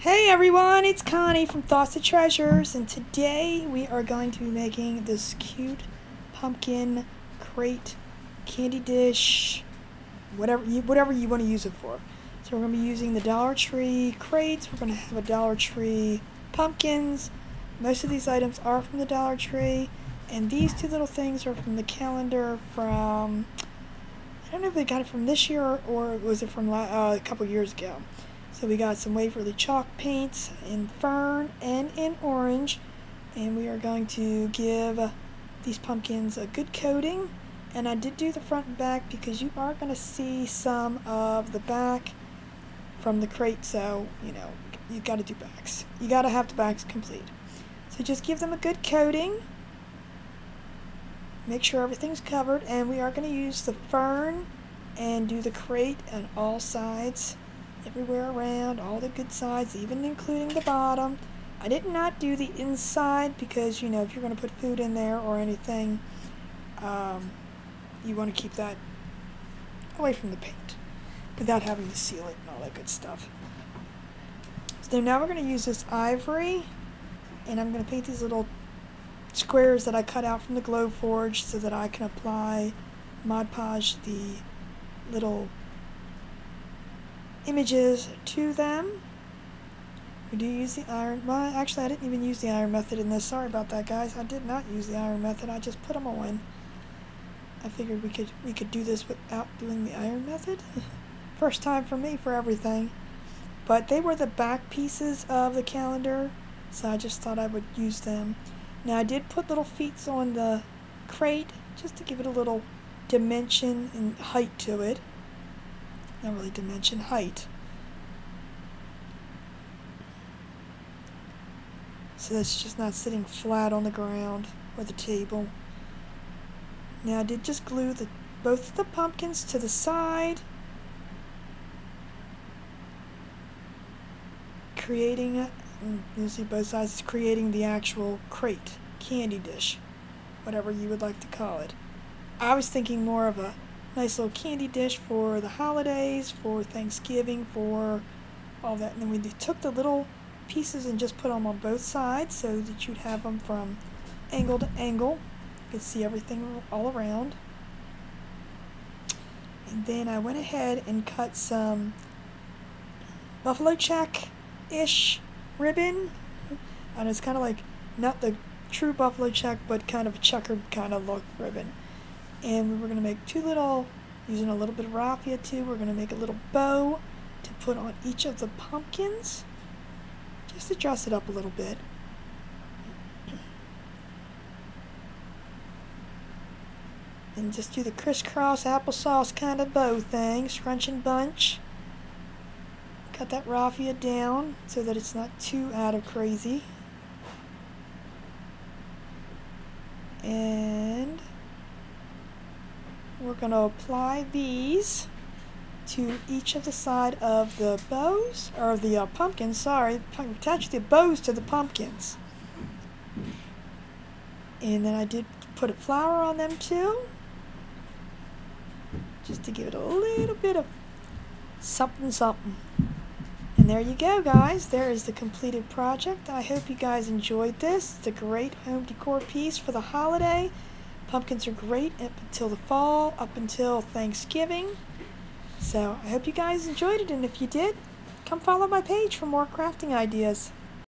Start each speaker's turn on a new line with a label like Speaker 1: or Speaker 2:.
Speaker 1: Hey everyone, it's Connie from Thoughts of Treasures, and today we are going to be making this cute pumpkin crate candy dish, whatever you want to use it for. So we're going to be using the Dollar Tree crates. We're going to have a Dollar Tree pumpkins. Most of these items are from the Dollar Tree, and these two little things are from the calendar from, I don't know if they got it from this year or was it from a couple years ago. So we got some Waverly chalk paints in fern and in orange, and we are going to give these pumpkins a good coating. And I did do the front and back because you are going to see some of the back from the crate, so you know you got to do backs. You got to have the backs complete. So just give them a good coating. Make sure everything's covered, and we are going to use the fern and do the crate on all sides. Everywhere around, all the good sides, even including the bottom. I did not do the inside because, you know, if you're going to put food in there or anything, you want to keep that away from the paint without having to seal it and all that good stuff. So now we're going to use this ivory, and I'm going to paint these little squares that I cut out from the Glowforge so that I can apply Mod Podge the little images to them. We do use the iron. Well, actually, I didn't even use the iron method in this. Sorry about that, guys. I did not use the iron method. I just put them on. I figured we could do this without doing the iron method. First time for me for everything. But they were the back pieces of the calendar, so I just thought I would use them. Now I did put little feet on the crate just to give it a little dimension and height to it. Not really dimension, height. So that's just not sitting flat on the ground or the table. Now I did just glue both of the pumpkins to the side, creating, you'll see both sides, creating the actual crate, candy dish, whatever you would like to call it. I was thinking more of a nice little candy dish for the holidays, for Thanksgiving, for all that. And then we took the little pieces and just put them on both sides so that you'd have them from angle to angle. You could see everything all around. And then I went ahead and cut some buffalo check-ish ribbon. And it's kind of like not the true buffalo check, but kind of a checkered kind of look ribbon. And we're going to make two little, using a little bit of raffia too, we're going to make a little bow to put on each of the pumpkins, just to dress it up a little bit. And just do the crisscross applesauce kind of bow thing, scrunch and bunch. Cut that raffia down so that it's not too out of crazy. And we're going to apply these to each of the side of the bows, or the pumpkins, sorry. Attach the bows to the pumpkins. And then I did put a flower on them too, just to give it a little bit of something something. And there you go, guys. There is the completed project. I hope you guys enjoyed this. It's a great home decor piece for the holiday. Pumpkins are great up until the fall, up until Thanksgiving. So I hope you guys enjoyed it, and if you did, come follow my page for more crafting ideas.